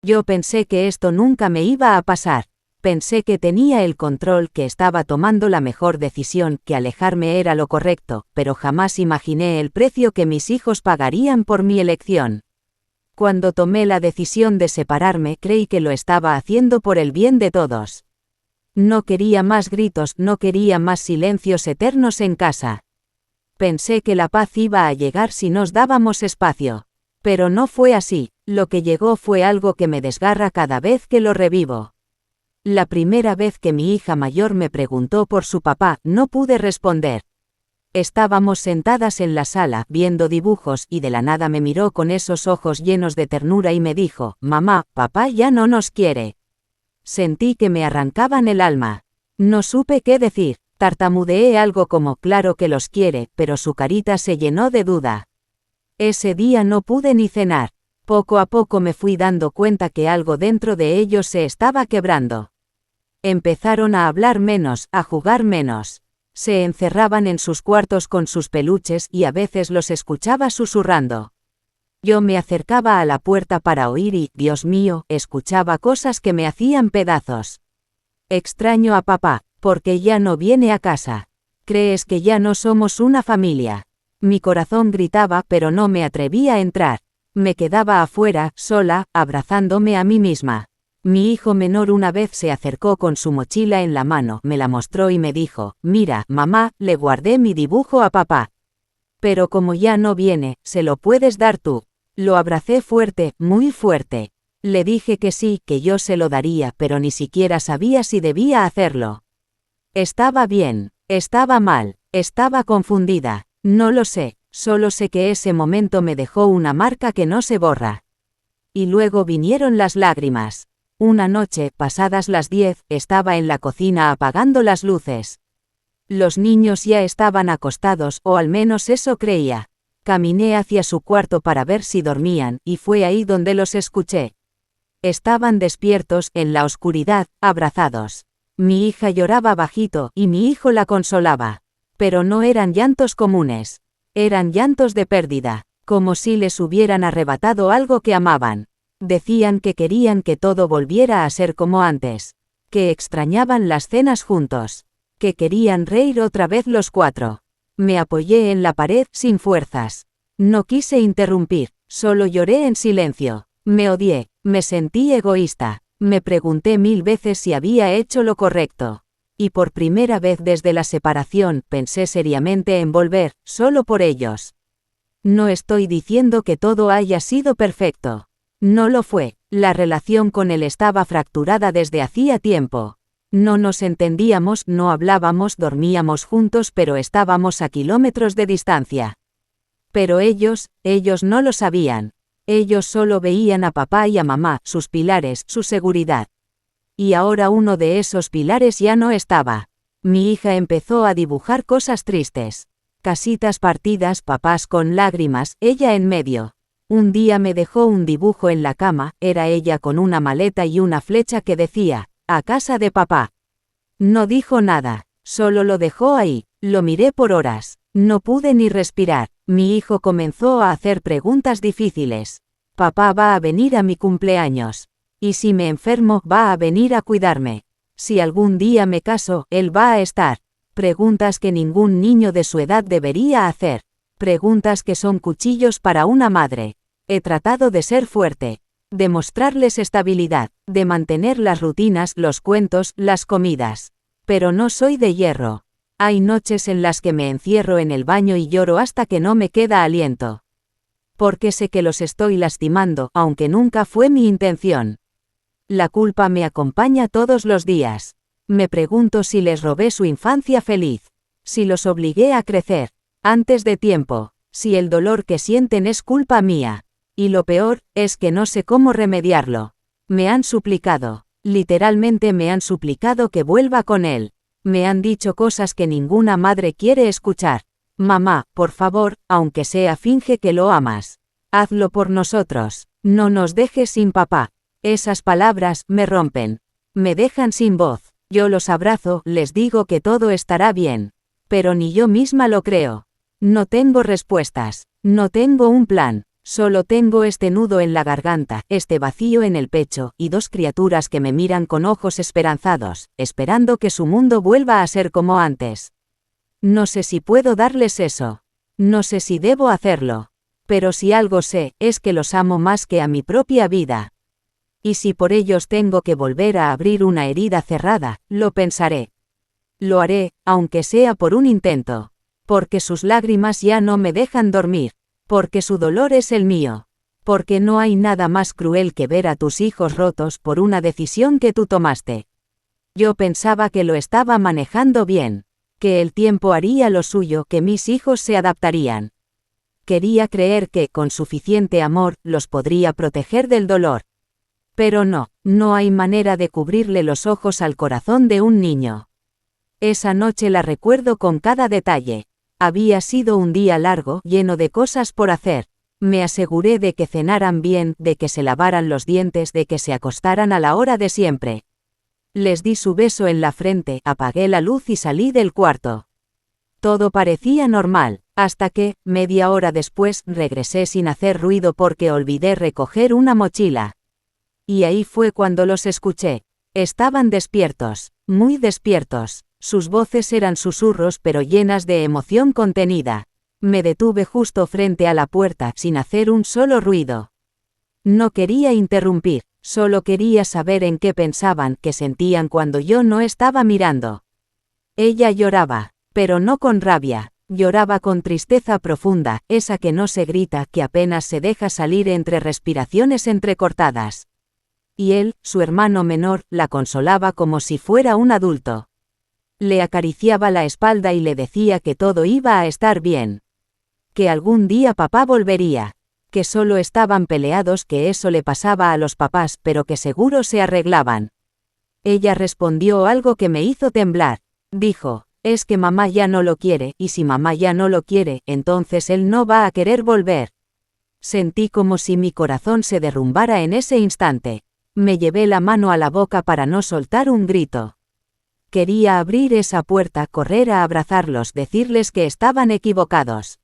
Yo pensé que esto nunca me iba a pasar. Pensé que tenía el control, que estaba tomando la mejor decisión, que alejarme era lo correcto, pero jamás imaginé el precio que mis hijos pagarían por mi elección. Cuando tomé la decisión de separarme, creí que lo estaba haciendo por el bien de todos. No quería más gritos, no quería más silencios eternos en casa. Pensé que la paz iba a llegar si nos dábamos espacio. Pero no fue así, lo que llegó fue algo que me desgarra cada vez que lo revivo. La primera vez que mi hija mayor me preguntó por su papá, no pude responder. Estábamos sentadas en la sala, viendo dibujos, y de la nada me miró con esos ojos llenos de ternura y me dijo: «Mamá, papá ya no nos quiere». Sentí que me arrancaban el alma. No supe qué decir, tartamudeé algo como «claro que los quiere», pero su carita se llenó de duda. Ese día no pude ni cenar. Poco a poco me fui dando cuenta que algo dentro de ellos se estaba quebrando. Empezaron a hablar menos, a jugar menos. Se encerraban en sus cuartos con sus peluches y a veces los escuchaba susurrando. Yo me acercaba a la puerta para oír y, Dios mío, escuchaba cosas que me hacían pedazos. Extraño a papá, porque ya no viene a casa. ¿Crees que ya no somos una familia? Mi corazón gritaba, pero no me atrevía a entrar. Me quedaba afuera, sola, abrazándome a mí misma. Mi hijo menor una vez se acercó con su mochila en la mano, me la mostró y me dijo: «Mira, mamá, le guardé mi dibujo a papá. Pero como ya no viene, se lo puedes dar tú». Lo abracé fuerte, muy fuerte. Le dije que sí, que yo se lo daría, pero ni siquiera sabía si debía hacerlo. Estaba bien, estaba mal, estaba confundida, no lo sé, solo sé que ese momento me dejó una marca que no se borra. Y luego vinieron las lágrimas. Una noche, pasadas las 10, estaba en la cocina apagando las luces. Los niños ya estaban acostados, o al menos eso creía. Caminé hacia su cuarto para ver si dormían, y fue ahí donde los escuché. Estaban despiertos, en la oscuridad, abrazados. Mi hija lloraba bajito, y mi hijo la consolaba. Pero no eran llantos comunes. Eran llantos de pérdida, como si les hubieran arrebatado algo que amaban. Decían que querían que todo volviera a ser como antes. Que extrañaban las cenas juntos. Que querían reír otra vez los 4. Me apoyé en la pared, sin fuerzas. No quise interrumpir, solo lloré en silencio. Me odié, me sentí egoísta. Me pregunté 1000 veces si había hecho lo correcto. Y por primera vez desde la separación, pensé seriamente en volver, solo por ellos. No estoy diciendo que todo haya sido perfecto. No lo fue, la relación con él estaba fracturada desde hacía tiempo. No nos entendíamos, no hablábamos, dormíamos juntos, pero estábamos a kilómetros de distancia. Pero ellos no lo sabían. Ellos solo veían a papá y a mamá, sus pilares, su seguridad. Y ahora uno de esos pilares ya no estaba. Mi hija empezó a dibujar cosas tristes. Casitas partidas, papás con lágrimas, ella en medio. Un día me dejó un dibujo en la cama, era ella con una maleta y una flecha que decía: «A casa de papá». No dijo nada, solo lo dejó ahí. Lo miré por horas. No pude ni respirar. Mi hijo comenzó a hacer preguntas difíciles. «Papá va a venir a mi cumpleaños. Y si me enfermo, va a venir a cuidarme. Si algún día me caso, él va a estar». Preguntas que ningún niño de su edad debería hacer. Preguntas que son cuchillos para una madre. He tratado de ser fuerte. De mostrarles estabilidad. De mantener las rutinas, los cuentos, las comidas. Pero no soy de hierro. Hay noches en las que me encierro en el baño y lloro hasta que no me queda aliento. Porque sé que los estoy lastimando, aunque nunca fue mi intención. La culpa me acompaña todos los días. Me pregunto si les robé su infancia feliz. Si los obligué a crecer antes de tiempo. Si el dolor que sienten es culpa mía. Y lo peor, es que no sé cómo remediarlo. Me han suplicado. Literalmente me han suplicado que vuelva con él. Me han dicho cosas que ninguna madre quiere escuchar. «Mamá, por favor, aunque sea finge que lo amas. Hazlo por nosotros. No nos dejes sin papá». Esas palabras me rompen. Me dejan sin voz. Yo los abrazo, les digo que todo estará bien. Pero ni yo misma lo creo. No tengo respuestas. No tengo un plan. Solo tengo este nudo en la garganta, este vacío en el pecho, y dos criaturas que me miran con ojos esperanzados, esperando que su mundo vuelva a ser como antes. No sé si puedo darles eso. No sé si debo hacerlo. Pero si algo sé, es que los amo más que a mi propia vida. Y si por ellos tengo que volver a abrir una herida cerrada, lo pensaré. Lo haré, aunque sea por un intento. Porque sus lágrimas ya no me dejan dormir. Porque su dolor es el mío. Porque no hay nada más cruel que ver a tus hijos rotos por una decisión que tú tomaste. Yo pensaba que lo estaba manejando bien. Que el tiempo haría lo suyo, que mis hijos se adaptarían. Quería creer que, con suficiente amor, los podría proteger del dolor. Pero no hay manera de cubrirle los ojos al corazón de un niño. Esa noche la recuerdo con cada detalle. Había sido un día largo, lleno de cosas por hacer. Me aseguré de que cenaran bien, de que se lavaran los dientes, de que se acostaran a la hora de siempre. Les di su beso en la frente, apagué la luz y salí del cuarto. Todo parecía normal, hasta que, media hora después, regresé sin hacer ruido porque olvidé recoger una mochila. Y ahí fue cuando los escuché. Estaban despiertos, muy despiertos. Sus voces eran susurros pero llenas de emoción contenida. Me detuve justo frente a la puerta, sin hacer un solo ruido. No quería interrumpir, solo quería saber en qué pensaban, qué sentían cuando yo no estaba mirando. Ella lloraba, pero no con rabia. Lloraba con tristeza profunda, esa que no se grita, que apenas se deja salir entre respiraciones entrecortadas. Y él, su hermano menor, la consolaba como si fuera un adulto. Le acariciaba la espalda y le decía que todo iba a estar bien. Que algún día papá volvería. Que solo estaban peleados, que eso le pasaba a los papás, pero que seguro se arreglaban. Ella respondió algo que me hizo temblar. Dijo, es que mamá ya no lo quiere, y si mamá ya no lo quiere, entonces él no va a querer volver. Sentí como si mi corazón se derrumbara en ese instante. Me llevé la mano a la boca para no soltar un grito. Quería abrir esa puerta, correr a abrazarlos, decirles que estaban equivocados.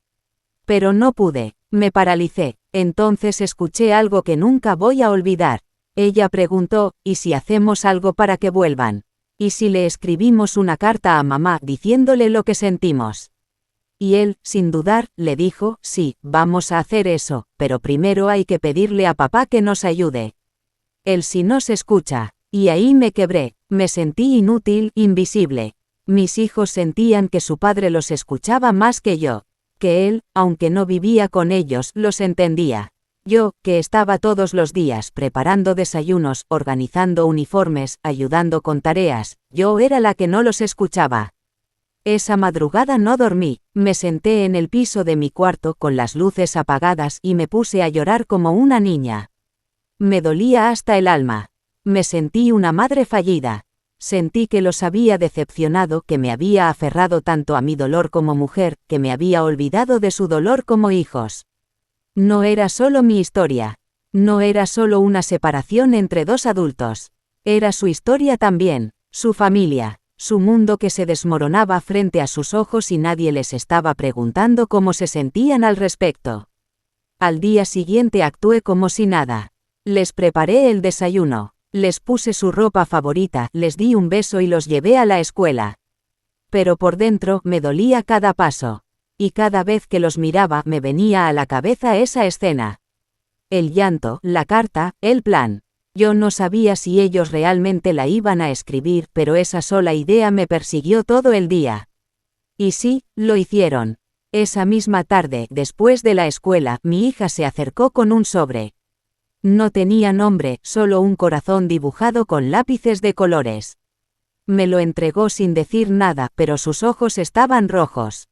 Pero no pude, me paralicé. Entonces escuché algo que nunca voy a olvidar. Ella preguntó, ¿y si hacemos algo para que vuelvan? ¿Y si le escribimos una carta a mamá diciéndole lo que sentimos? Y él, sin dudar, le dijo, sí, vamos a hacer eso, pero primero hay que pedirle a papá que nos ayude. Él sí nos escucha. Y ahí me quebré, me sentí inútil, invisible. Mis hijos sentían que su padre los escuchaba más que yo. Que él, aunque no vivía con ellos, los entendía. Yo, que estaba todos los días preparando desayunos, organizando uniformes, ayudando con tareas, yo era la que no los escuchaba. Esa madrugada no dormí, me senté en el piso de mi cuarto con las luces apagadas y me puse a llorar como una niña. Me dolía hasta el alma. Me sentí una madre fallida. Sentí que los había decepcionado, que me había aferrado tanto a mi dolor como mujer, que me había olvidado de su dolor como hijos. No era solo mi historia. No era solo una separación entre dos adultos. Era su historia también, su familia, su mundo que se desmoronaba frente a sus ojos y nadie les estaba preguntando cómo se sentían al respecto. Al día siguiente actué como si nada. Les preparé el desayuno. Les puse su ropa favorita, les di un beso y los llevé a la escuela. Pero por dentro me dolía cada paso. Y cada vez que los miraba me venía a la cabeza esa escena. El llanto, la carta, el plan. Yo no sabía si ellos realmente la iban a escribir, pero esa sola idea me persiguió todo el día. Y sí, lo hicieron. Esa misma tarde, después de la escuela, mi hija se acercó con un sobre. No tenía nombre, solo un corazón dibujado con lápices de colores. Me lo entregó sin decir nada, pero sus ojos estaban rojos.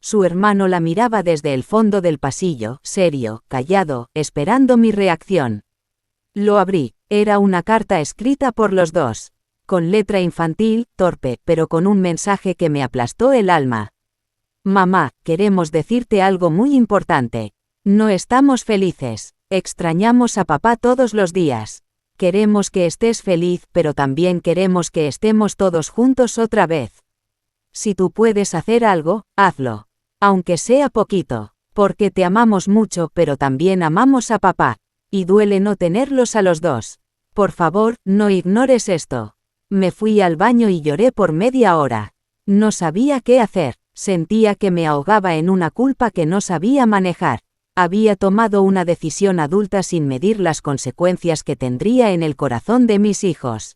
Su hermano la miraba desde el fondo del pasillo, serio, callado, esperando mi reacción. Lo abrí, era una carta escrita por los dos. Con letra infantil, torpe, pero con un mensaje que me aplastó el alma. Mamá, queremos decirte algo muy importante. No estamos felices. Extrañamos a papá todos los días. Queremos que estés feliz, pero también queremos que estemos todos juntos otra vez. Si tú puedes hacer algo, hazlo. Aunque sea poquito. Porque te amamos mucho, pero también amamos a papá. Y duele no tenerlos a los dos. Por favor, no ignores esto. Me fui al baño y lloré por media hora. No sabía qué hacer. Sentía que me ahogaba en una culpa que no sabía manejar. Había tomado una decisión adulta sin medir las consecuencias que tendría en el corazón de mis hijos.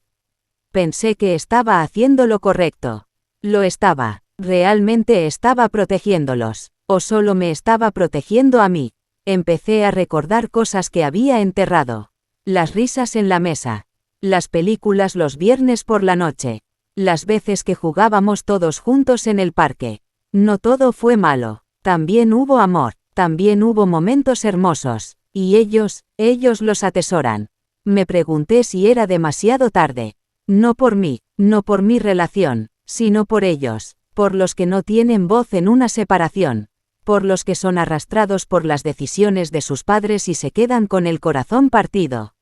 Pensé que estaba haciendo lo correcto. Lo estaba. ¿Realmente estaba protegiéndolos? ¿O solo me estaba protegiendo a mí? Empecé a recordar cosas que había enterrado. Las risas en la mesa. Las películas los viernes por la noche. Las veces que jugábamos todos juntos en el parque. No todo fue malo. También hubo amor. También hubo momentos hermosos. Y ellos los atesoran. Me pregunté si era demasiado tarde. No por mí, no por mi relación, sino por ellos. Por los que no tienen voz en una separación. Por los que son arrastrados por las decisiones de sus padres y se quedan con el corazón partido.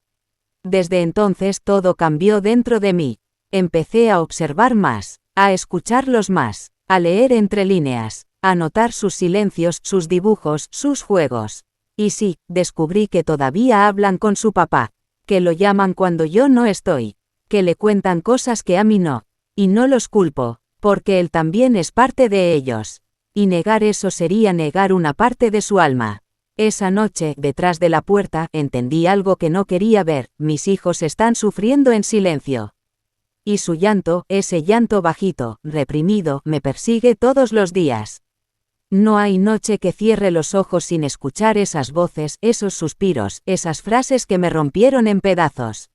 Desde entonces todo cambió dentro de mí. Empecé a observar más, a escucharlos más, a leer entre líneas, a notar sus silencios, sus dibujos, sus juegos. Y sí, descubrí que todavía hablan con su papá, que lo llaman cuando yo no estoy, que le cuentan cosas que a mí no. Y no los culpo, porque él también es parte de ellos. Y negar eso sería negar una parte de su alma. Esa noche, detrás de la puerta, entendí algo que no quería ver: mis hijos están sufriendo en silencio. Y su llanto, ese llanto bajito, reprimido, me persigue todos los días. No hay noche que cierre los ojos sin escuchar esas voces, esos suspiros, esas frases que me rompieron en pedazos.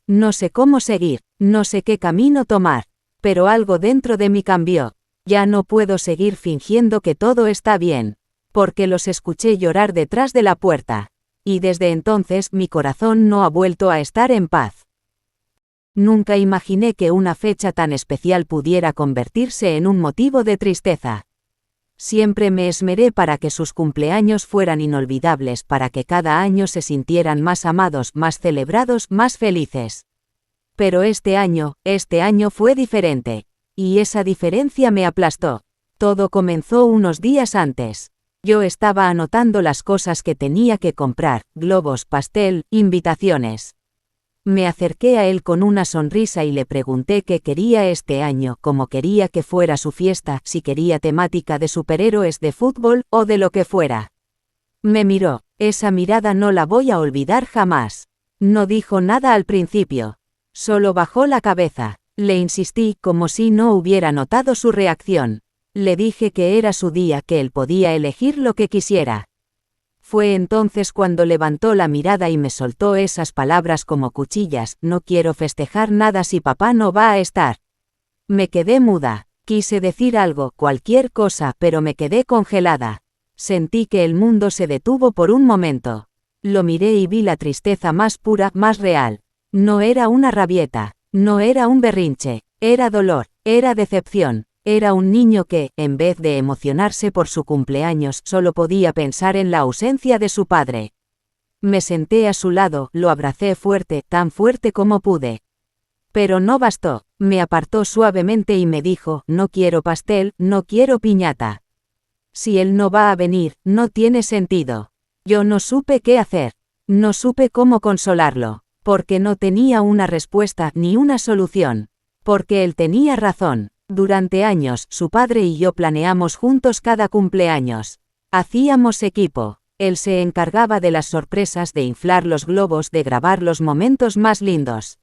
No sé cómo seguir, no sé qué camino tomar, pero algo dentro de mí cambió. Ya no puedo seguir fingiendo que todo está bien, porque los escuché llorar detrás de la puerta, y desde entonces mi corazón no ha vuelto a estar en paz. Nunca imaginé que una fecha tan especial pudiera convertirse en un motivo de tristeza. Siempre me esmeré para que sus cumpleaños fueran inolvidables, para que cada año se sintieran más amados, más celebrados, más felices. Pero este año fue diferente. Y esa diferencia me aplastó. Todo comenzó unos días antes. Yo estaba anotando las cosas que tenía que comprar: globos, pastel, invitaciones. Me acerqué a él con una sonrisa y le pregunté qué quería este año, cómo quería que fuera su fiesta, si quería temática de superhéroes, de fútbol, o de lo que fuera. Me miró. Esa mirada no la voy a olvidar jamás. No dijo nada al principio. Solo bajó la cabeza. Le insistí, como si no hubiera notado su reacción. Le dije que era su día, que él podía elegir lo que quisiera. Fue entonces cuando levantó la mirada y me soltó esas palabras como cuchillas: no quiero festejar nada si papá no va a estar. Me quedé muda. Quise decir algo, cualquier cosa, pero me quedé congelada. Sentí que el mundo se detuvo por un momento. Lo miré y vi la tristeza más pura, más real. No era una rabieta. No era un berrinche, era dolor, era decepción, era un niño que, en vez de emocionarse por su cumpleaños, solo podía pensar en la ausencia de su padre. Me senté a su lado, lo abracé fuerte, tan fuerte como pude. Pero no bastó, me apartó suavemente y me dijo: no quiero pastel, no quiero piñata. Si él no va a venir, no tiene sentido. Yo no supe qué hacer, no supe cómo consolarlo. Porque no tenía una respuesta ni una solución. Porque él tenía razón. Durante años, su padre y yo planeamos juntos cada cumpleaños. Hacíamos equipo. Él se encargaba de las sorpresas, de inflar los globos, de grabar los momentos más lindos.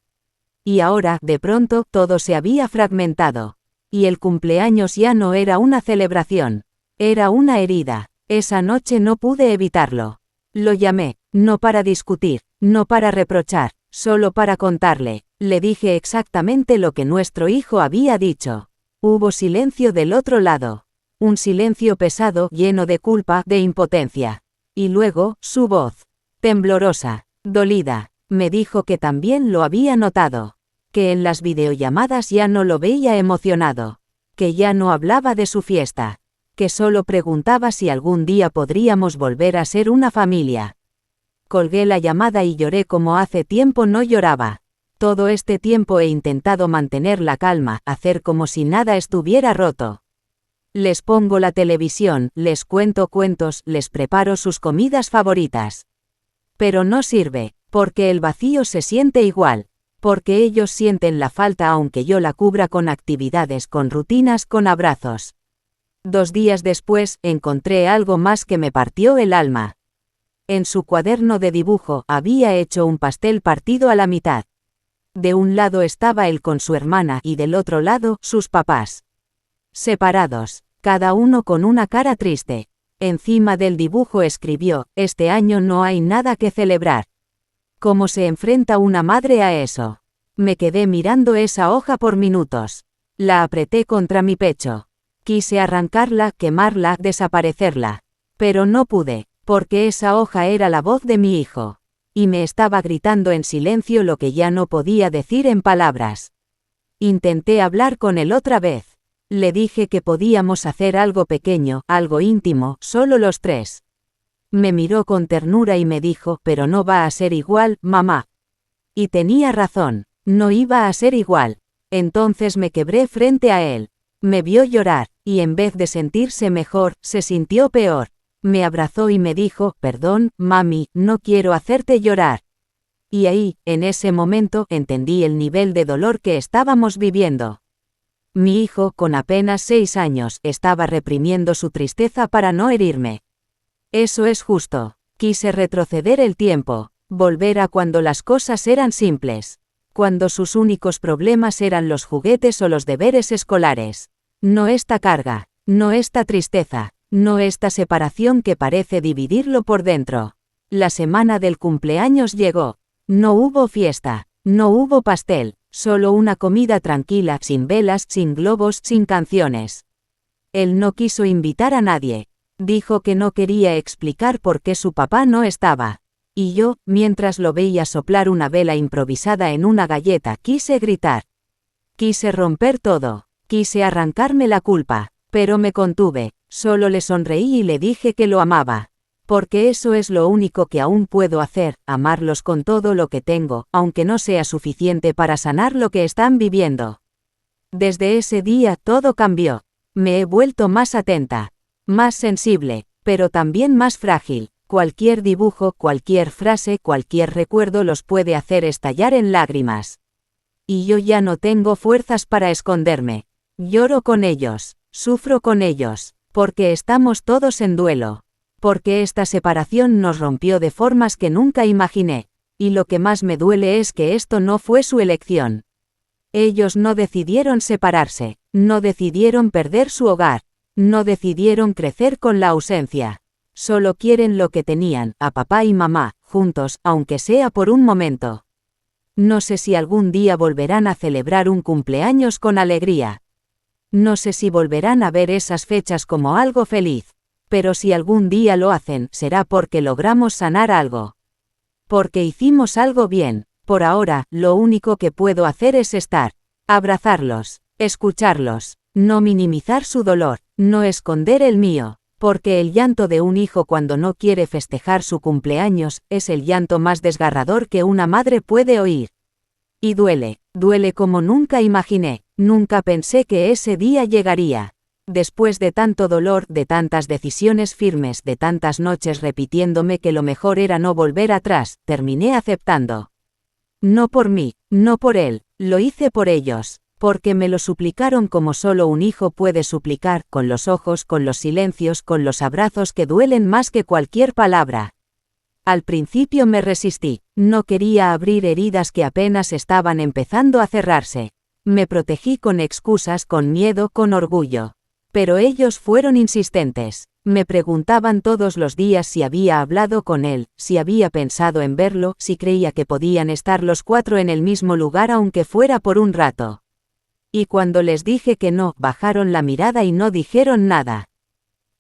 Y ahora, de pronto, todo se había fragmentado. Y el cumpleaños ya no era una celebración. Era una herida. Esa noche no pude evitarlo. Lo llamé, no para discutir, no para reprochar, solo para contarle. Le dije exactamente lo que nuestro hijo había dicho. Hubo silencio del otro lado. Un silencio pesado, lleno de culpa, de impotencia. Y luego, su voz, temblorosa, dolida, me dijo que también lo había notado. Que en las videollamadas ya no lo veía emocionado. Que ya no hablaba de su fiesta. Que solo preguntaba si algún día podríamos volver a ser una familia. Colgué la llamada y lloré como hace tiempo no lloraba. Todo este tiempo he intentado mantener la calma, hacer como si nada estuviera roto. Les pongo la televisión, les cuento cuentos, les preparo sus comidas favoritas. Pero no sirve, porque el vacío se siente igual, porque ellos sienten la falta aunque yo la cubra con actividades, con rutinas, con abrazos. 2 días después, encontré algo más que me partió el alma. En su cuaderno de dibujo había hecho un pastel partido a la mitad. De un lado estaba él con su hermana y del otro lado, sus papás. Separados, cada uno con una cara triste. Encima del dibujo escribió: este año no hay nada que celebrar. ¿Cómo se enfrenta una madre a eso? Me quedé mirando esa hoja por minutos. La apreté contra mi pecho. Quise arrancarla, quemarla, desaparecerla. Pero no pude, porque esa hoja era la voz de mi hijo. Y me estaba gritando en silencio lo que ya no podía decir en palabras. Intenté hablar con él otra vez. Le dije que podíamos hacer algo pequeño, algo íntimo, solo los 3. Me miró con ternura y me dijo: pero no va a ser igual, mamá. Y tenía razón, no iba a ser igual. Entonces me quebré frente a él. Me vio llorar, y en vez de sentirse mejor, se sintió peor. Me abrazó y me dijo: perdón, mami, no quiero hacerte llorar. Y ahí, en ese momento, entendí el nivel de dolor que estábamos viviendo. Mi hijo, con apenas 6 años, estaba reprimiendo su tristeza para no herirme. Eso es justo. Quise retroceder el tiempo, volver a cuando las cosas eran simples, cuando sus únicos problemas eran los juguetes o los deberes escolares. No esta carga, no esta tristeza, no esta separación que parece dividirlo por dentro. La semana del cumpleaños llegó. No hubo fiesta, no hubo pastel, solo una comida tranquila, sin velas, sin globos, sin canciones. Él no quiso invitar a nadie. Dijo que no quería explicar por qué su papá no estaba. Y yo, mientras lo veía soplar una vela improvisada en una galleta, quise gritar. Quise romper todo. Quise arrancarme la culpa, pero me contuve, solo le sonreí y le dije que lo amaba. Porque eso es lo único que aún puedo hacer, amarlos con todo lo que tengo, aunque no sea suficiente para sanar lo que están viviendo. Desde ese día todo cambió. Me he vuelto más atenta, más sensible, pero también más frágil. Cualquier dibujo, cualquier frase, cualquier recuerdo los puede hacer estallar en lágrimas. Y yo ya no tengo fuerzas para esconderme. Lloro con ellos, sufro con ellos, porque estamos todos en duelo. Porque esta separación nos rompió de formas que nunca imaginé, y lo que más me duele es que esto no fue su elección. Ellos no decidieron separarse, no decidieron perder su hogar, no decidieron crecer con la ausencia. Solo quieren lo que tenían, a papá y mamá, juntos, aunque sea por un momento. No sé si algún día volverán a celebrar un cumpleaños con alegría. No sé si volverán a ver esas fechas como algo feliz. Pero si algún día lo hacen, será porque logramos sanar algo. Porque hicimos algo bien. Por ahora, lo único que puedo hacer es estar, abrazarlos, escucharlos, no minimizar su dolor, no esconder el mío. Porque el llanto de un hijo cuando no quiere festejar su cumpleaños, es el llanto más desgarrador que una madre puede oír. Y duele, duele como nunca imaginé, nunca pensé que ese día llegaría. Después de tanto dolor, de tantas decisiones firmes, de tantas noches repitiéndome que lo mejor era no volver atrás, terminé aceptando. No por mí, no por él, lo hice por ellos. Porque me lo suplicaron como solo un hijo puede suplicar, con los ojos, con los silencios, con los abrazos que duelen más que cualquier palabra. Al principio me resistí, no quería abrir heridas que apenas estaban empezando a cerrarse. Me protegí con excusas, con miedo, con orgullo. Pero ellos fueron insistentes. Me preguntaban todos los días si había hablado con él, si había pensado en verlo, si creía que podían estar los 4 en el mismo lugar aunque fuera por un rato. Y cuando les dije que no, bajaron la mirada y no dijeron nada.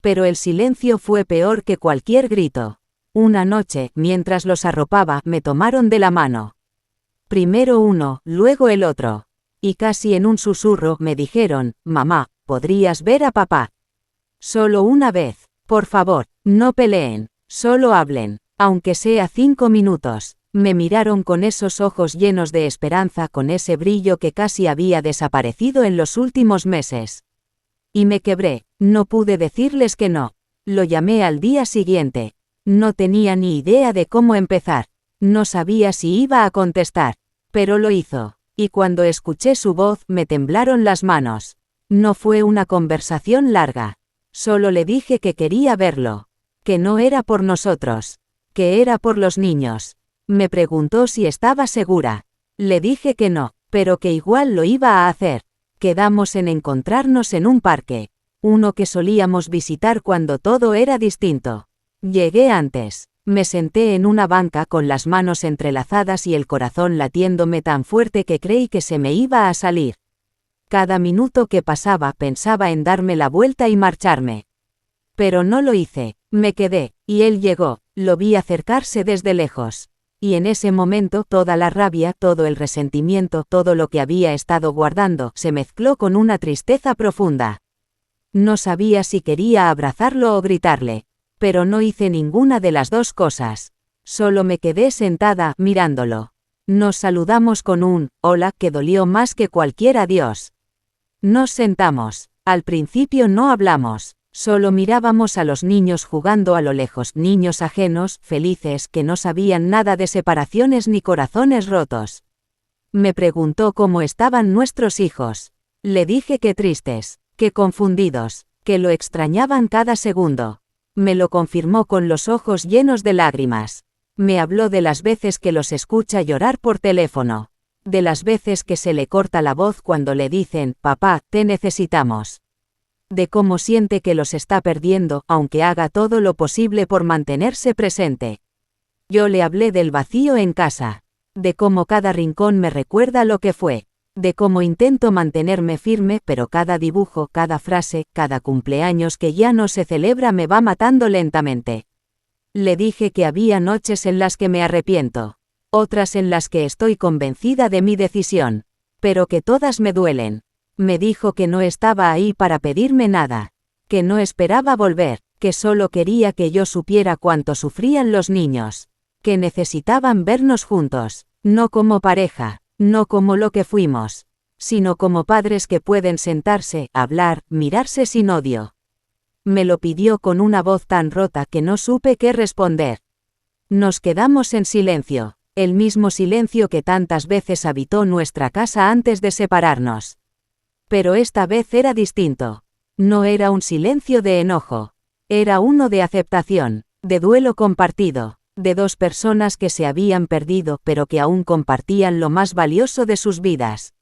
Pero el silencio fue peor que cualquier grito. Una noche, mientras los arropaba, me tomaron de la mano. Primero uno, luego el otro. Y casi en un susurro me dijeron: mamá, ¿podrías ver a papá? Solo una vez, por favor, no peleen, solo hablen, aunque sea 5 minutos. Me miraron con esos ojos llenos de esperanza, con ese brillo que casi había desaparecido en los últimos meses. Y me quebré, no pude decirles que no. Lo llamé al día siguiente. No tenía ni idea de cómo empezar. No sabía si iba a contestar. Pero lo hizo. Y cuando escuché su voz me temblaron las manos. No fue una conversación larga. Solo le dije que quería verlo. Que no era por nosotros. Que era por los niños. Me preguntó si estaba segura. Le dije que no, pero que igual lo iba a hacer. Quedamos en encontrarnos en un parque. Uno que solíamos visitar cuando todo era distinto. Llegué antes. Me senté en una banca con las manos entrelazadas y el corazón latiéndome tan fuerte que creí que se me iba a salir. Cada minuto que pasaba pensaba en darme la vuelta y marcharme. Pero no lo hice, me quedé, y él llegó, lo vi acercarse desde lejos. Y en ese momento toda la rabia, todo el resentimiento, todo lo que había estado guardando, se mezcló con una tristeza profunda. No sabía si quería abrazarlo o gritarle. Pero no hice ninguna de las dos cosas. Solo me quedé sentada, mirándolo. Nos saludamos con un hola que dolió más que cualquier adiós. Nos sentamos. Al principio no hablamos. Solo mirábamos a los niños jugando a lo lejos, niños ajenos, felices, que no sabían nada de separaciones ni corazones rotos. Me preguntó cómo estaban nuestros hijos. Le dije que tristes, que confundidos, que lo extrañaban cada segundo. Me lo confirmó con los ojos llenos de lágrimas. Me habló de las veces que los escucha llorar por teléfono. De las veces que se le corta la voz cuando le dicen, papá, te necesitamos. De cómo siente que los está perdiendo, aunque haga todo lo posible por mantenerse presente. Yo le hablé del vacío en casa. De cómo cada rincón me recuerda lo que fue. De cómo intento mantenerme firme, pero cada dibujo, cada frase, cada cumpleaños que ya no se celebra me va matando lentamente. Le dije que había noches en las que me arrepiento, otras en las que estoy convencida de mi decisión, pero que todas me duelen. Me dijo que no estaba ahí para pedirme nada, que no esperaba volver, que solo quería que yo supiera cuánto sufrían los niños, que necesitaban vernos juntos, no como pareja. No como lo que fuimos, sino como padres que pueden sentarse, hablar, mirarse sin odio. Me lo pidió con una voz tan rota que no supe qué responder. Nos quedamos en silencio, el mismo silencio que tantas veces habitó nuestra casa antes de separarnos. Pero esta vez era distinto. No era un silencio de enojo. Era uno de aceptación, de duelo compartido. De dos personas que se habían perdido pero que aún compartían lo más valioso de sus vidas.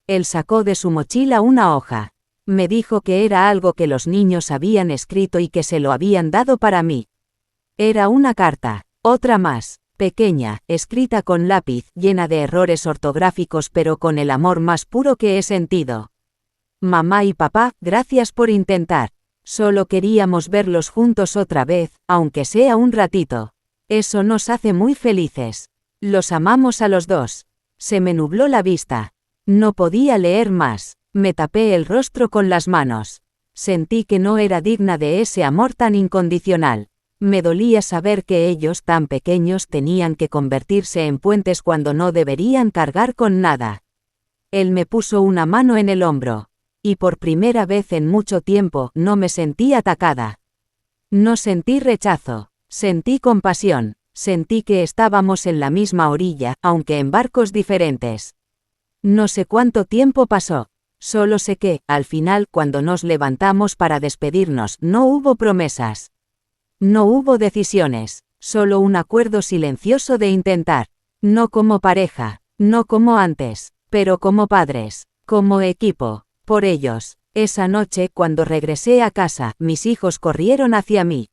Él sacó de su mochila una hoja. Me dijo que era algo que los niños habían escrito y que se lo habían dado para mí. Era una carta, otra más, pequeña, escrita con lápiz, llena de errores ortográficos pero con el amor más puro que he sentido. Mamá y papá, gracias por intentar. Solo queríamos verlos juntos otra vez, aunque sea un ratito. Eso nos hace muy felices. Los amamos a los dos. Se me nubló la vista. No podía leer más. Me tapé el rostro con las manos. Sentí que no era digna de ese amor tan incondicional. Me dolía saber que ellos tan pequeños tenían que convertirse en puentes cuando no deberían cargar con nada. Él me puso una mano en el hombro. Y por primera vez en mucho tiempo no me sentí atacada. No sentí rechazo. Sentí compasión, sentí que estábamos en la misma orilla, aunque en barcos diferentes. No sé cuánto tiempo pasó, solo sé que, al final, cuando nos levantamos para despedirnos, no hubo promesas. No hubo decisiones, solo un acuerdo silencioso de intentar. No como pareja, no como antes, pero como padres, como equipo, por ellos. Esa noche, cuando regresé a casa, mis hijos corrieron hacia mí.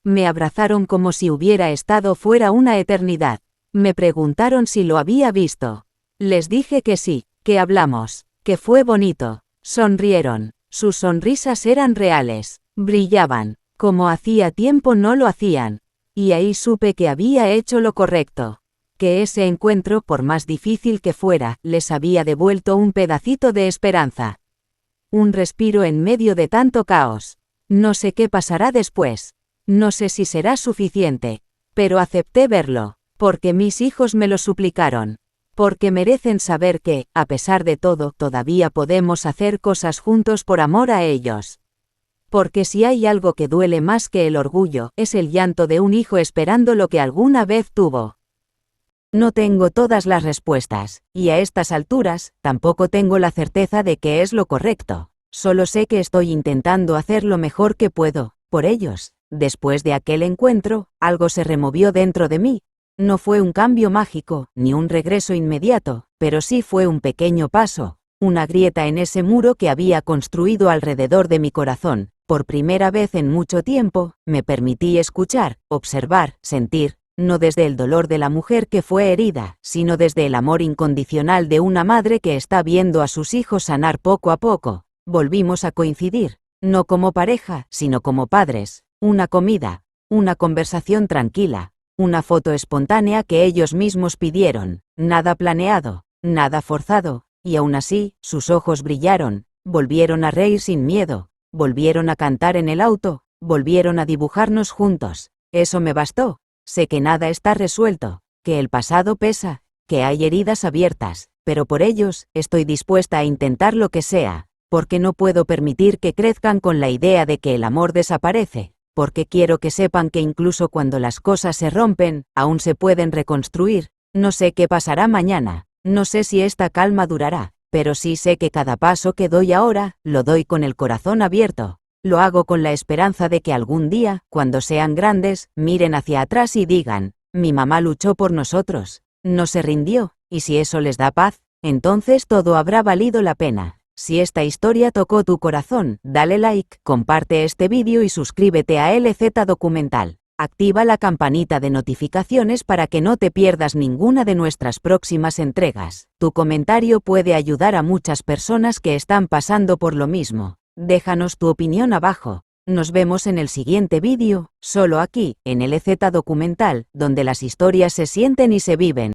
Me abrazaron como si hubiera estado fuera una eternidad. Me preguntaron si lo había visto. Les dije que sí, que hablamos, que fue bonito. Sonrieron. Sus sonrisas eran reales, brillaban, como hacía tiempo no lo hacían. Y ahí supe que había hecho lo correcto. Que ese encuentro, por más difícil que fuera, les había devuelto un pedacito de esperanza. Un respiro en medio de tanto caos. No sé qué pasará después. No sé si será suficiente, pero acepté verlo, porque mis hijos me lo suplicaron. Porque merecen saber que, a pesar de todo, todavía podemos hacer cosas juntos por amor a ellos. Porque si hay algo que duele más que el orgullo, es el llanto de un hijo esperando lo que alguna vez tuvo. No tengo todas las respuestas, y a estas alturas, tampoco tengo la certeza de que es lo correcto. Solo sé que estoy intentando hacer lo mejor que puedo, por ellos. Después de aquel encuentro, algo se removió dentro de mí. No fue un cambio mágico, ni un regreso inmediato, pero sí fue un pequeño paso, una grieta en ese muro que había construido alrededor de mi corazón. Por primera vez en mucho tiempo, me permití escuchar, observar, sentir, no desde el dolor de la mujer que fue herida, sino desde el amor incondicional de una madre que está viendo a sus hijos sanar poco a poco. Volvimos a coincidir, no como pareja, sino como padres, una comida, una conversación tranquila, una foto espontánea que ellos mismos pidieron, nada planeado, nada forzado, y aún así, sus ojos brillaron, volvieron a reír sin miedo, volvieron a cantar en el auto, volvieron a dibujarnos juntos. Eso me bastó. Sé que nada está resuelto, que el pasado pesa, que hay heridas abiertas, pero por ellos, estoy dispuesta a intentar lo que sea, porque no puedo permitir que crezcan con la idea de que el amor desaparece. Porque quiero que sepan que incluso cuando las cosas se rompen, aún se pueden reconstruir. No sé qué pasará mañana, no sé si esta calma durará, pero sí sé que cada paso que doy ahora, lo doy con el corazón abierto. Lo hago con la esperanza de que algún día, cuando sean grandes, miren hacia atrás y digan, mi mamá luchó por nosotros, no se rindió, y si eso les da paz, entonces todo habrá valido la pena. Si esta historia tocó tu corazón, dale like, comparte este vídeo y suscríbete a LZ Documental. Activa la campanita de notificaciones para que no te pierdas ninguna de nuestras próximas entregas. Tu comentario puede ayudar a muchas personas que están pasando por lo mismo. Déjanos tu opinión abajo. Nos vemos en el siguiente vídeo, solo aquí, en LZ Documental, donde las historias se sienten y se viven.